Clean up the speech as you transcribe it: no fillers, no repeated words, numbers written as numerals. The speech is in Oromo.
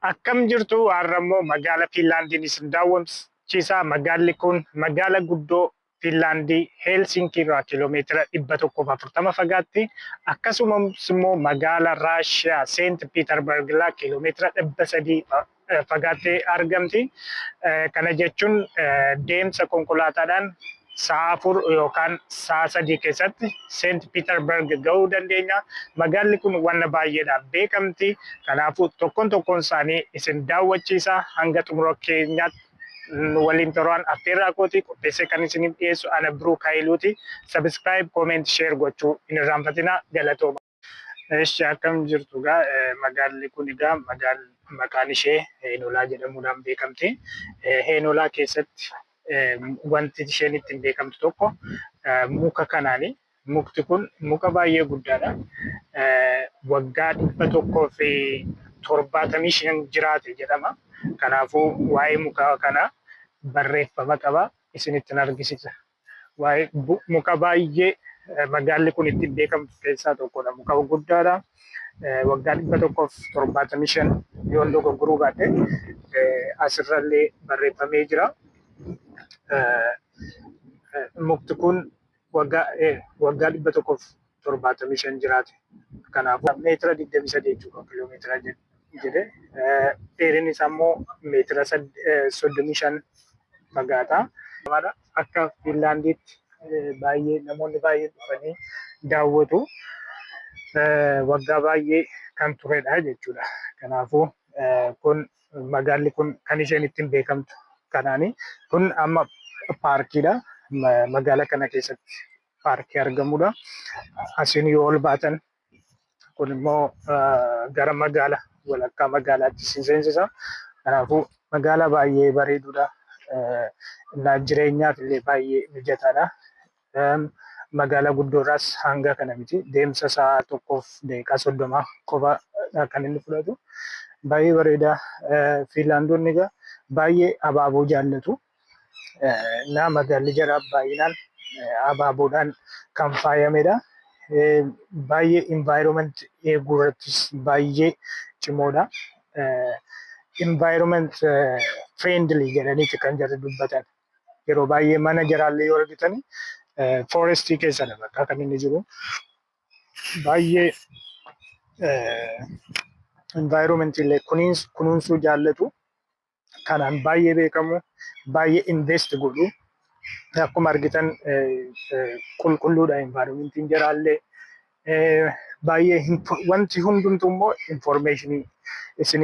Akkam jirtu har'ammoo magaala Finlaandiin isin daawwachiisa. Magaalli kun magaala guddoo Finlaandii Helsinkii irraa kiiloomeetira 140 fagaatti. Akkasumas immoo magaala Raashiyaa Seent Piiterberg irraa kiiloomeetira 300 fagaattee argamti. Kana jechuun deemsa konkolaataadhaan sa'a 4 yookaan sa'a 3 keessatti Seent Piiterberg ga'uu dandeenya. Magaalli kun waan baay'eedhaan beekamti. Kanaafuu tokkoon isaanii isin daawwachiisa. Hanga xumura keenyaatti waliin turaan affeerraa kooti qopheessee kan isiniif dhiyeessu ana Biruu Kaayiluuti. Subscribe, comment, share gochuu hin irraanfatina. Galatooma. Eeshi akkam jirtu gaa magaalli kun egaa maqaan ishee Heenolaa jedhamuudhaan beekamti. Heenolaa keessatti wanti isheen ittiin beekamtu tokko muka kanaani. Mukti kun muka baay'ee guddaadha. Waggaa 175 jiraate jedhama. Kanaafuu waa'ee muka kana barreeffama qaba isinittiin argisiisa. Waa'ee muka baay'ee magaalli kun ittiin beekamtu keessaa tokkodha. Muka guddaadha. Waggaa 175 yoo dogoggoruu baadhe asirrallee barreeffamee jira. Mukti kun waggaa 175 jiraate. Kanaafuu meetira 23 jechuudha kiiloomeetira jedhe. Dheerinni isaa immoo meetira 35 fagaata. Akka Finlaandiitti namoonni baay'ee dhufanii daawwatu. Waggaa baay'ee kan turedha jechuudha. Kanaafuu magaalli kun kan isheen ittiin beekamtu kanaani. Kun amma paarkiidha. Magaala kana keessatti paarkii argamudha. Asiin yoo ol baatan kun immoo gara walakkaa magaalaatti isin seensisa. Kanaafuu magaala baay'ee bareedudha. Jireenyaaf illee baay'ee mijataadha. Magaala guddoorraas hanga kana miti. Deemsa sa'a 1:30 qofa kan inni fudhatu. Baay'ee bareeda. Finlaandonni egaa baay'ee abaaboo jaallatu. Magaalli jara baay'inaan abaaboodhaan kan faayamedha. Baay'ee environment eeguu irrattis baay'ee cimoodha. Environment friendly jedhaniiti kan jarri dubbatan. Yeroo baay'ee mana jaraallee yoo argitan forestii keessadha bakka kan inni jiru. Baay'ee environment illee kunuunsuu jaallatu. Kanaan baay'ee beekamu. Baay'ee invest godhu. Akkuma argitan qulqulluudha environmentiin jaraallee. Baay'ee wanti hundumtuu immoo informationii isin